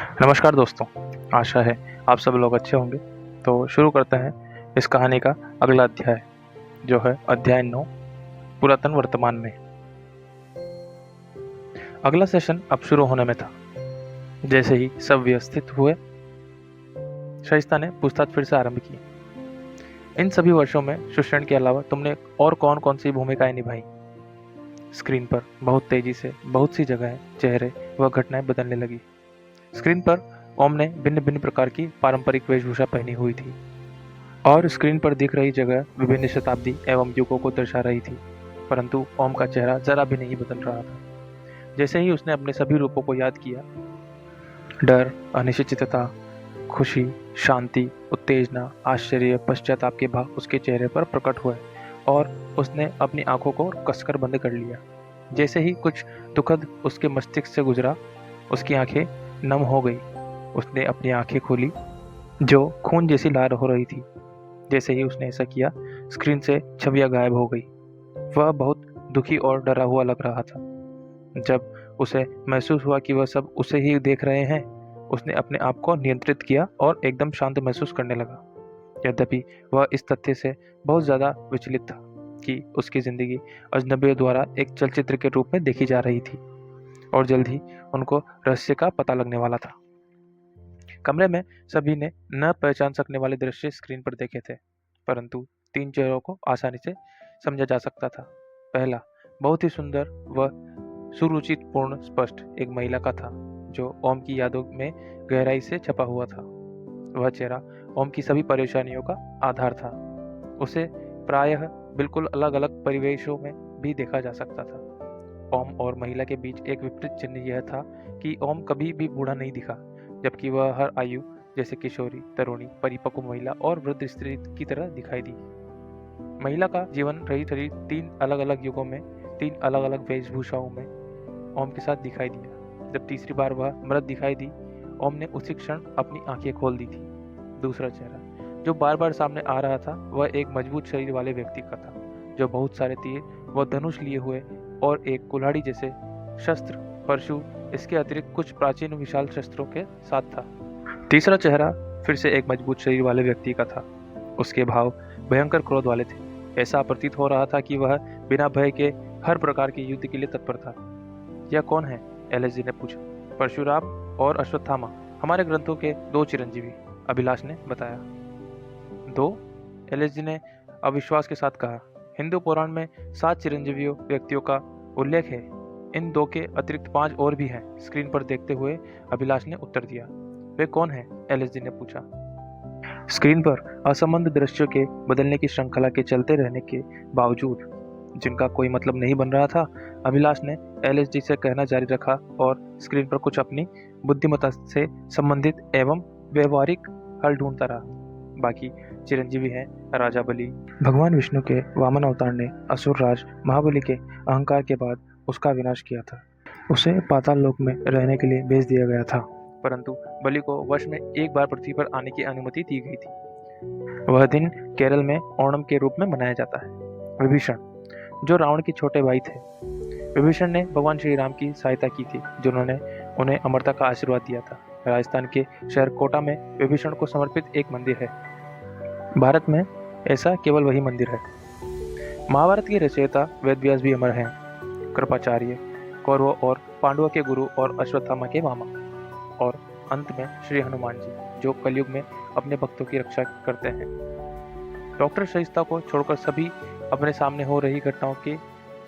नमस्कार दोस्तों, आशा है आप सब लोग अच्छे होंगे। तो शुरू करते हैं इस कहानी का अगला अध्याय, जो है अध्याय 9, पुरातन वर्तमान में। अगला सेशन अब शुरू होने में था। जैसे ही सब व्यवस्थित हुए, शाइस्ता ने पूछताछ फिर से आरंभ की। इन सभी वर्षों में सुषेण के अलावा तुमने और कौन कौन सी भूमिकाएं निभाई? स्क्रीन पर बहुत तेजी से बहुत सी जगहें, चेहरे व घटनाएं बदलने लगी। स्क्रीन पर ओम ने भिन्न भिन्न प्रकार की पारंपरिक वेशभूषा पहनी हुई थी और स्क्रीन पर दिख रही जगह विभिन्न शताब्दी एवं युगों को दर्शा रही थी, परंतु ओम का चेहरा जरा भी नहीं बदल रहा था। जैसे ही उसने अपने सभी रूपों को याद किया, डर, अनिश्चितता, खुशी, शांति, उत्तेजना, आश्चर्य, पश्चाताप के भाव उसके चेहरे पर प्रकट हुए और उसने अपनी आंखों को कसकर बंद कर लिया। जैसे ही कुछ दुखद उसके मस्तिष्क से गुजरा, उसकी आंखें नम हो गई। उसने अपनी आंखें खोली, जो खून जैसी लाल हो रही थी। जैसे ही उसने ऐसा किया, स्क्रीन से छवियां गायब हो गई। वह बहुत दुखी और डरा हुआ लग रहा था। जब उसे महसूस हुआ कि वह सब उसे ही देख रहे हैं, उसने अपने आप को नियंत्रित किया और एकदम शांत महसूस करने लगा। यद्यपि वह इस तथ्य से बहुत ज़्यादा विचलित था कि उसकी ज़िंदगी अजनबियों द्वारा एक चलचित्र के रूप में देखी जा रही थी और जल्द ही उनको रहस्य का पता लगने वाला था। कमरे में सभी ने न पहचान सकने वाले दृश्य स्क्रीन पर देखे थे, परंतु 3 चेहरों को आसानी से समझा जा सकता था। पहला, बहुत ही सुंदर व सुरुचिपूर्ण स्पष्ट एक महिला का था, जो ओम की यादों में गहराई से छपा हुआ था। वह चेहरा ओम की सभी परेशानियों का आधार था। उसे प्रायः बिल्कुल अलग अलग परिवेशों में भी देखा जा सकता था। ओम और महिला के बीच एक विपरीत चिन्ह यह था कि ओम कभी भी बूढ़ा नहीं दिखा, जबकि वह हर आयु, जैसे किशोरी, तरुणी, परिपक्व महिला और वृद्ध स्त्री की तरह दिखाई दी। महिला का जीवन रही थी 3 अलग अलग युगों में, 3 अलग अलग वेशभूषाओं में ओम के साथ दिखाई दिया। जब तीसरी बार वह मृत दिखाई दी, ओम ने उसी क्षण अपनी आंखें खोल दी थी। दूसरा चेहरा जो बार बार सामने आ रहा था, वह एक मजबूत शरीर वाले व्यक्ति का था, जो बहुत सारे तीर व धनुष लिए हुए और एक कुल्हाड़ी जैसे शस्त्र, परशु, इसके अतिरिक्त कुछ प्राचीन विशाल शस्त्रों के साथ था। तीसरा चेहरा फिर से एक मजबूत शरीर वाले व्यक्ति का था। उसके भाव भयंकर क्रोध वाले थे। ऐसा प्रतीत हो रहा था कि वह बिना भय के हर प्रकार के युद्ध के लिए तत्पर था। यह कौन है? एलएसजी ने पूछा। परशुराम और अश्वत्थामा, हमारे ग्रंथों के 2 चिरंजीवी, अभिलाष ने बताया। 2? एलएसजी ने अविश्वास के साथ कहा। हिंदू पुराण में 7 चिरंजीवियों व्यक्तियों का उल्लेख है। इन 2 के अतिरिक्त 5 और भी हैं, स्क्रीन पर देखते हुए अभिलाष ने उत्तर दिया। वे कौन हैं? एलएसजी ने पूछा। स्क्रीन पर असंबद्ध दृश्यों के बदलने की श्रृंखला के चलते रहने के बावजूद, जिनका कोई मतलब नहीं बन रहा था, अभिलाष ने एलएसडी से कहना जारी रखा और स्क्रीन पर कुछ अपनी बुद्धिमत्ता से संबंधित एवं व्यवहारिक हल ढूंढता रहा। बाकी चिरंजीवी हैं राजा बलि। भगवान विष्णु के वामन अवतार ने असुर राज महाबली के अहंकार के बाद उसका विनाश किया था। उसे पाताल लोक में रहने के लिए भेज दिया गया था, परंतु बलि को वर्ष में एक बार पृथ्वी पर आने की अनुमति दी गई थी। वह दिन केरल में ओणम के रूप में मनाया जाता है। विभीषण, जो रावण के छोटे भाई थे, विभीषण ने भगवान श्री राम की सहायता की थी, जिन्होंने उन्हें अमरता का आशीर्वाद दिया था। राजस्थान के शहर कोटा में विभीषण को समर्पित एक मंदिर है। भारत में ऐसा केवल वही मंदिर है। महाभारत के रचयिता वेदव्यास भी अमर हैं। कृपाचार्य, कौरवों और पांडवों के गुरु और अश्वत्थामा के मामा, और अंत में श्री हनुमान जी, जो कलयुग में अपने भक्तों की रक्षा करते हैं। डॉक्टर शाइस्ता को छोड़कर सभी अपने सामने हो रही घटनाओं के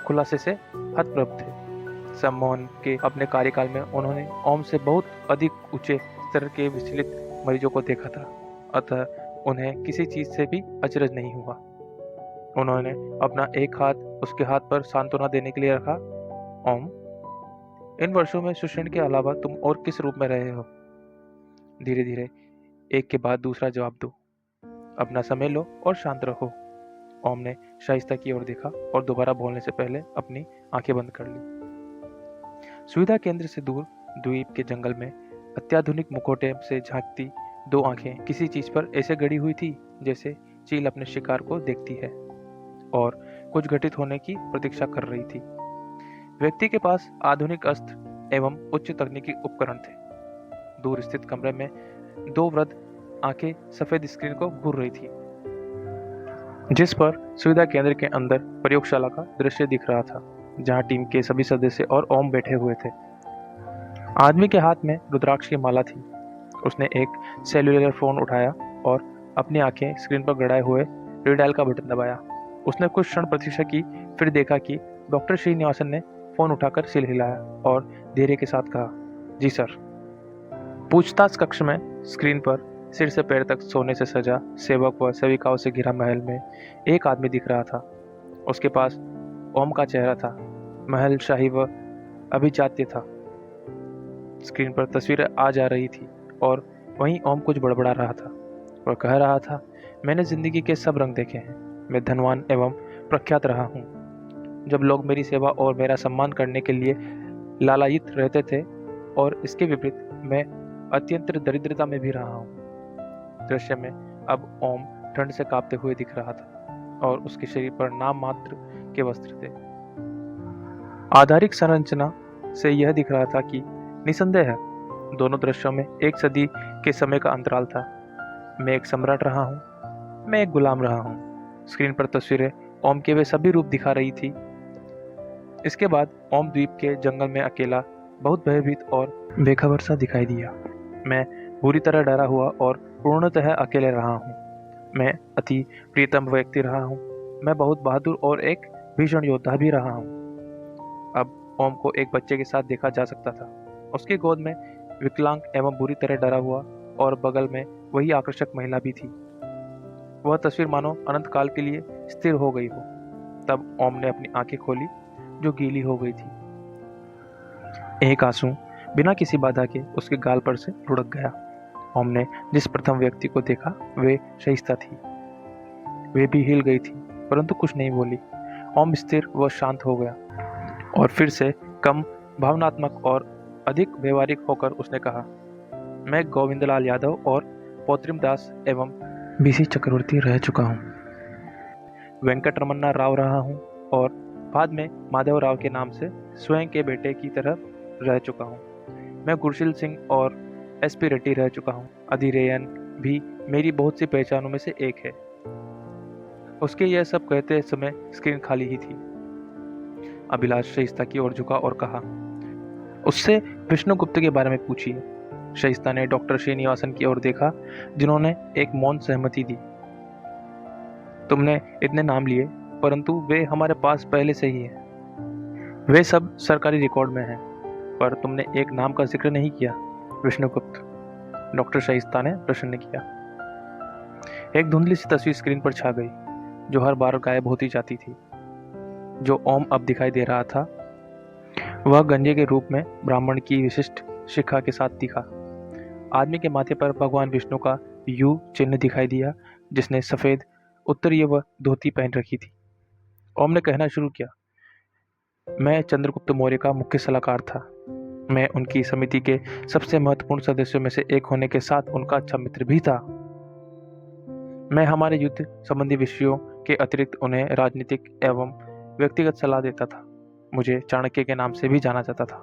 खुलासे से हतप्रभ थे। सम्मोहन के अपने कार्यकाल में उन्होंने ओम से बहुत अधिक ऊंचे स्तर के विचलित मरीजों को देखा था, अतः उन्हें किसी चीज से भी अचरज नहीं हुआ। उन्होंने अपना एक हाथ उसके हाथ पर सांत्वना देने के लिए रखा। ओम, इन वर्षों में सुषेण के अलावा तुम और किस रूप में रहे हो? धीरे धीरे एक के बाद दूसरा जवाब दो। अपना समय लो और शांत रहो। ओम ने शाइस्ता की ओर देखा और दोबारा बोलने से पहले अपनी आंखें बंद कर ली। सुविधा केंद्र से दूर द्वीप के जंगल में अत्याधुनिक मुखौटे से झांकती 2 आंखें किसी चीज पर ऐसे गड़ी हुई थी जैसे चील अपने शिकार को देखती है और कुछ घटित होने की प्रतीक्षा कर रही थी। व्यक्ति के पास आधुनिक अस्त्र एवं उच्च तकनीकी उपकरण थे। दूर स्थित कमरे में 2 वृद्ध आंखें सफेद स्क्रीन को घूर रही थी, जिस पर सुविधा केंद्र के अंदर प्रयोगशाला का दृश्य दिख रहा था, जहां टीम के सभी सदस्य और ओम बैठे हुए थे। आदमी के हाथ में रुद्राक्ष की माला थी। उसने एक सेल्युलर फोन उठाया और अपनी आंखें स्क्रीन पर गड़ाए हुए रीडायल का बटन दबाया। उसने कुछ क्षण प्रतीक्षा की, फिर देखा कि डॉक्टर श्रीनिवासन ने फोन उठाकर सिर हिलाया और धैर्य के साथ कहा, जी सर। पूछताछ कक्ष में स्क्रीन पर सिर से पैर तक सोने से सजा सेवक व सेविकाओं से घिरा महल में एक आदमी दिख रहा था। उसके पास ओम का चेहरा था, महल शाही व अभिजात्य था। स्क्रीन पर तस्वीरें आ जा रही थी और वहीं ओम कुछ बड़बड़ा रहा था। वह कह रहा था, मैंने जिंदगी के सब रंग देखे हैं, मैं धनवान एवं प्रख्यात रहा हूँ। जब लोग मेरी सेवा और मेरा सम्मान करने के लिए लालायित रहते थे, और इसके विपरीत मैं अत्यंत दरिद्रता में भी रहा हूँ। दृश्य में अब ओम ठंड से कांपते हुए दिख रहा था और उसके शरीर पर नाम मात्र के वस्त्र थे। आधारिक संरचना से यह दिख रहा था कि निसंदेह दोनों दृश्यों में एक सदी के समय का अंतराल था। मैं एक सम्राट रहा हूँ, मैं एक गुलाम रहा हूँ। स्क्रीन पर तस्वीरें ओम के वे सभी रूप दिखा रही थी। इसके बाद ओम द्वीप के जंगल में अकेला, बहुत भयभीत और बेखबर सा दिखाई दिया। मैं बुरी तरह डरा हुआ और पूर्णतः अकेले रहा हूँ। मैं अति प्रियतम व्यक्ति रहा हूँ। मैं बहुत बहादुर और एक भीषण योद्धा भी रहा हूँ। अब ओम को एक बच्चे के साथ देखा जा सकता था। उसकी गोद में विकलांग एवं बुरी तरह डरा हुआ और बगल में वही आकर्षक महिला भी थी। वह तस्वीर मानो अनंत काल के लिए स्थिर हो गई हो। तब ओम ने अपनी आंखें खोली, जो गीली हो गई थी। एक आंसू बिना किसी बाधा के उसके गाल पर से लुढ़क गया। ओम ने जिस प्रथम व्यक्ति को देखा वे शइस्ता थी। वे भी हिल गई थी, परंतु कुछ नहीं बोली। ओम स्थिर व शांत हो गया और फिर से कम भावनात्मक और अधिक व्यवहारिक होकर उसने कहा, मैं गोविंदलाल यादव और पौत्रिम दास एवं बीसी चक्रवर्ती रह चुका हूँ। वेंकटरमन्ना राव रहा हूँ और बाद में माधव राव के नाम से स्वयं के बेटे की तरह रह चुका हूँ। मैं गुरशील सिंह और एसपी रेड्डी रह चुका हूँ। अधिरेयन भी मेरी बहुत सी पहचानों में से एक है। उसके यह सब कहते समय स्क्रीन खाली ही थी। अभिलाष शइस्ता की ओर झुका और कहा, उससे विष्णुगुप्त के बारे में पूछिए। शइस्ता ने डॉक्टर श्रीनिवासन की ओर देखा, जिन्होंने एक मौन सहमति दी। तुमने इतने नाम लिए, परंतु वे हमारे पास पहले से ही हैं। वे सब सरकारी रिकॉर्ड में हैं, पर तुमने एक नाम का जिक्र नहीं किया, विष्णुगुप्त। डॉक्टर शइस्ता ने प्रश्न किया। एक धुंधली सी तस्वीर स्क्रीन पर छा गई, जो हर बार गायब होती जाती थी। जो ओम अब दिखाई दे रहा था, वह गंजे के रूप में ब्राह्मण की विशिष्ट शिखा के साथ दिखा। आदमी के माथे पर भगवान विष्णु का यू चिन्ह दिखाई दिया, जिसने सफेद उत्तरीय व धोती पहन रखी थी। ओम ने कहना शुरू किया, मैं चंद्रगुप्त मौर्य का मुख्य सलाहकार था। मैं उनकी समिति के सबसे महत्वपूर्ण सदस्यों में से एक होने के साथ उनका अच्छा मित्र भी था। मैं हमारे युद्ध संबंधी विषयों के अतिरिक्त उन्हें राजनीतिक एवं व्यक्तिगत सलाह देता था। मुझे चाणक्य के नाम से भी जाना जाता था।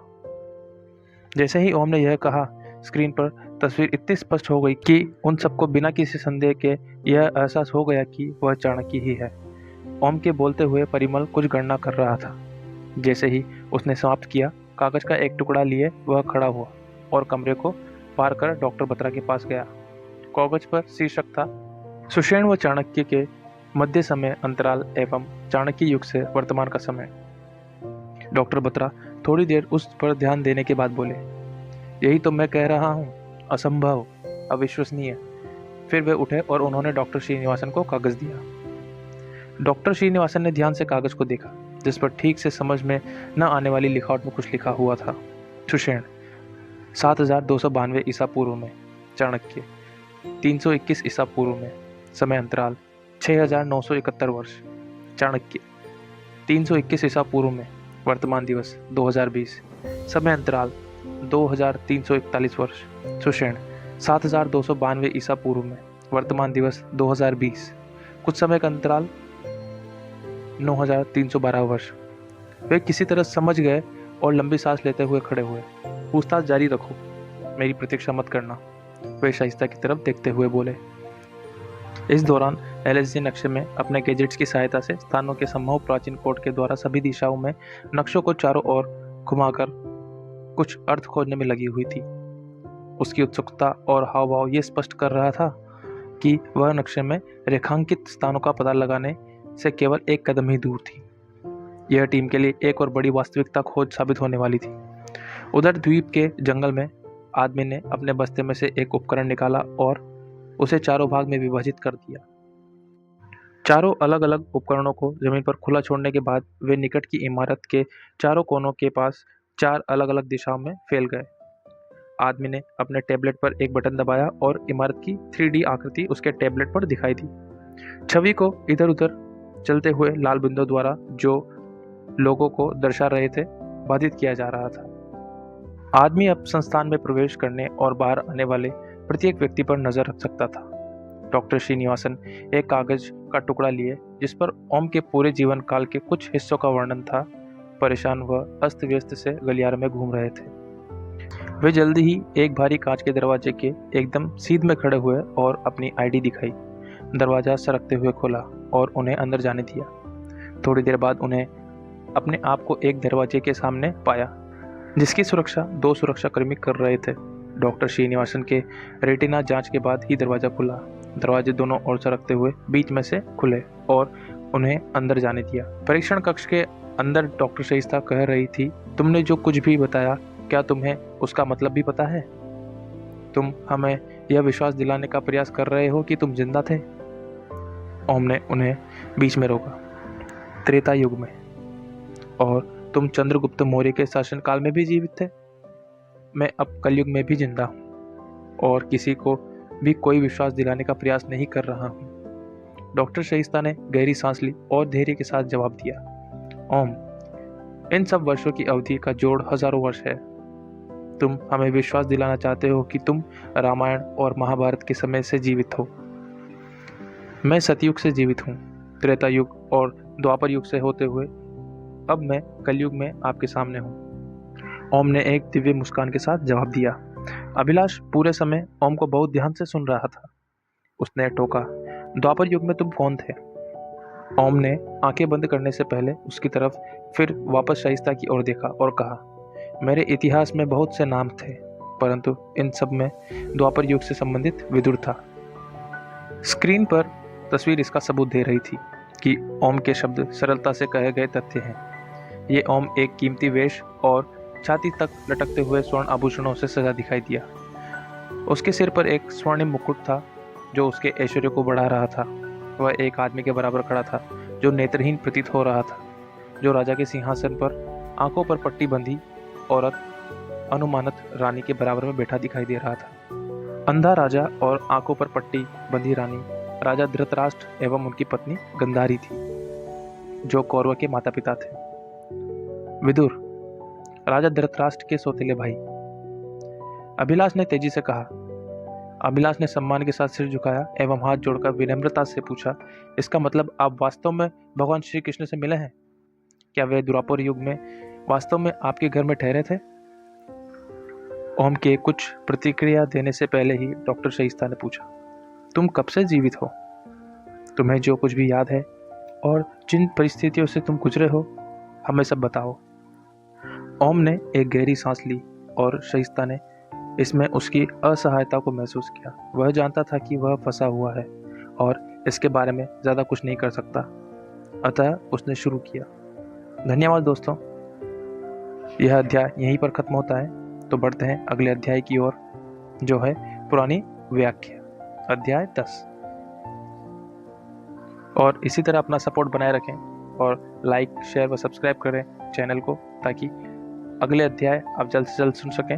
जैसे ही ओम ने यह कहा, स्क्रीन पर तस्वीर इतनी स्पष्ट हो गई कि उन सबको बिना किसी संदेह के यह एहसास हो गया कि वह चाणक्य ही है। ओम के बोलते हुए परिमल कुछ गणना कर रहा था। जैसे ही उसने समाप्त किया, कागज का एक टुकड़ा लिए वह खड़ा हुआ और कमरे को पार कर डॉक्टर बत्रा के पास गया। कागज पर शीर्षक था, सुषेण व चाणक्य के मध्य समय अंतराल एवं चाणक्य युग से वर्तमान का समय। डॉक्टर बत्रा थोड़ी देर उस पर ध्यान देने के बाद बोले, यही तो मैं कह रहा हूँ, असंभव, अविश्वसनीय। फिर वे उठे और उन्होंने डॉक्टर श्रीनिवासन को कागज दिया। डॉक्टर श्रीनिवासन ने ध्यान से कागज को देखा, जिस पर ठीक से समझ में न आने वाली लिखावट में कुछ लिखा हुआ था। सुषेण 7292 ईसा पूर्व में, चाणक्य 321 ईसा पूर्व में, समय अंतराल 6971 वर्ष, चाणक्य 321 ईसा पूर्व में, वर्तमान दिवस 2020, समय अंतराल 2341 वर्ष, सुषेण 7292 ईसा पूर्व में, वर्तमान दिवस 2020, कुछ समय का अंतराल 9312 वर्ष। वे किसी तरह समझ गए और लंबी सांस लेते हुए खड़े हुए। पूछताछ जारी रखो, मेरी प्रतीक्षा मत करना, वे शाइस्ता की तरफ देखते हुए बोले। इस दौरान एलएसडी नक्शे में अपने गैजेट्स की सहायता से स्थानों के संभव प्राचीन कोड के द्वारा सभी दिशाओं में नक्शों को चारों ओर घुमाकर कुछ अर्थ खोजने में लगी हुई थी। उसकी उत्सुकता और हाव भाव ये स्पष्ट कर रहा था कि वह नक्शे में रेखांकित स्थानों का पता लगाने से केवल एक कदम ही दूर थी। यह टीम के लिए एक और बड़ी वास्तविकता खोज साबित होने वाली थी। उधर द्वीप के जंगल में आदमी ने अपने बस्ते में से एक उपकरण निकाला और उसे चारों भाग में विभाजित कर दिया। चारों अलग अलग उपकरणों को जमीन पर खुला छोड़ने के बाद वे निकट की इमारत के चारों कोनों के पास 4 अलग अलग दिशाओं में फैल गए। आदमी ने अपने टैबलेट पर एक बटन दबाया और इमारत की 3D आकृति उसके टैबलेट पर दिखाई दी। छवि को इधर उधर चलते हुए लाल बिंदु द्वारा जो लोगों को दर्शा रहे थे बाधित किया जा रहा था। आदमी अब संस्थान में प्रवेश करने और बाहर आने वाले प्रत्येक व्यक्ति पर नजर रख सकता था। डॉक्टर श्रीनिवासन एक कागज का टुकड़ा लिए जिस पर ओम के पूरे जीवन काल के कुछ हिस्सों का वर्णन था, परेशान व अस्त व्यस्त से गलियारे में घूम रहे थे। वे जल्दी ही एक भारी कांच के दरवाजे के एकदम सीध में खड़े हुए और अपनी आईडी दिखाई। दरवाजा सरकते हुए खोला और उन्हें अंदर जाने दिया। थोड़ी देर बाद उन्हें अपने आप को एक दरवाजे के सामने पाया जिसकी सुरक्षा 2 सुरक्षाकर्मी कर रहे थे। डॉक्टर श्रीनिवासन के रेटिना जांच के बाद ही दरवाजा खुला। दरवाजे दोनों ओर सरकते हुए बीच में से खुले और उन्हें अंदर जाने दिया। परीक्षण कक्ष के अंदर डॉक्टर शाइस्ता कह रही थी, तुमने जो कुछ भी बताया क्या तुम्हें उसका मतलब भी पता है? तुम हमें यह विश्वास दिलाने का प्रयास कर रहे हो कि तुम जिंदा थे? ओम ने उन्हें बीच में रोका। त्रेता युग में, और तुम चंद्रगुप्त मौर्य के शासनकाल में भी जीवित थे। मैं अब कलयुग में भी जिंदा हूँ और किसी को भी कोई विश्वास दिलाने का प्रयास नहीं कर रहा हूँ। डॉक्टर शाइस्ता ने गहरी सांस ली और धैर्य के साथ जवाब दिया, ओम, इन सब वर्षों की अवधि का जोड़ हजारों वर्ष है। तुम हमें विश्वास दिलाना चाहते हो कि तुम रामायण और महाभारत के समय से जीवित हो। मैं सतयुग से जीवित हूँ, त्रेता युग और द्वापर युग से होते हुए अब मैं कलयुग में आपके सामने हूँ। ओम ने एक दिव्य मुस्कान के साथ जवाब दिया। अभिलाष पूरे समय ओम को बहुत ध्यान से सुन रहा था। उसने टोका, द्वापर युग में तुम कौन थे? ओम ने आंखें बंद करने से पहले उसकी तरफ फिर वापस शाइस्ता की ओर देखा और कहा, मेरे इतिहास में बहुत से नाम थे, परंतु इन सब में द्वापर युग से संबंधित विदुर था। स्क्रीन पर तस्वीर इसका सबूत दे रही थी कि ओम के शब्द सरलता से कहे गए तथ्य हैं। ये ओम एक कीमती वेश और छाती तक लटकते हुए स्वर्ण आभूषणों से सजा दिखाई दिया। उसके सिर पर एक स्वर्णिम मुकुट था जो उसके ऐश्वर्य को बढ़ा रहा था। वह एक आदमी के बराबर खड़ा था जो नेत्रहीन प्रतीत हो रहा था, जो राजा के सिंहासन पर आंखों पर पट्टी बंधी औरत अनुमानत रानी के बराबर में बैठा दिखाई दे रहा था। अंधा राजा और आंखों पर पट्टी बंधी रानी राजा धृतराष्ट्र एवं उनकी पत्नी गंधारी थी, जो कौरव के माता पिता थे। विदुर, राजा धृतराष्ट्र के सौतेले भाई, अभिलाष ने तेजी से कहा। अभिलाष ने सम्मान के साथ सिर झुकाया एवं हाथ जोड़कर विनम्रता से पूछा, इसका मतलब आप वास्तव में भगवान श्री कृष्ण से मिले हैं? क्या वे द्वापर युग में वास्तव में आपके घर में ठहरे थे? ओम के कुछ प्रतिक्रिया देने से पहले ही डॉक्टर शाइस्ता ने पूछा, तुम कब से जीवित हो? तुम्हें जो कुछ भी याद है और जिन परिस्थितियों से तुम गुजरे हो, हमें सब बताओ। ओम ने एक गहरी सांस ली और शाइस्ता ने इसमें उसकी असहायता को महसूस किया। वह जानता था कि वह फंसा हुआ है और इसके बारे में ज़्यादा कुछ नहीं कर सकता, अतः उसने शुरू किया। धन्यवाद दोस्तों, यह अध्याय यहीं पर खत्म होता है। तो बढ़ते हैं अगले अध्याय की ओर, जो है पुरानी व्याख्या, अध्याय 10। और इसी तरह अपना सपोर्ट बनाए रखें और लाइक, शेयर व सब्सक्राइब करें चैनल को, ताकि अगले अध्याय आप जल्द से जल्द सुन सकें।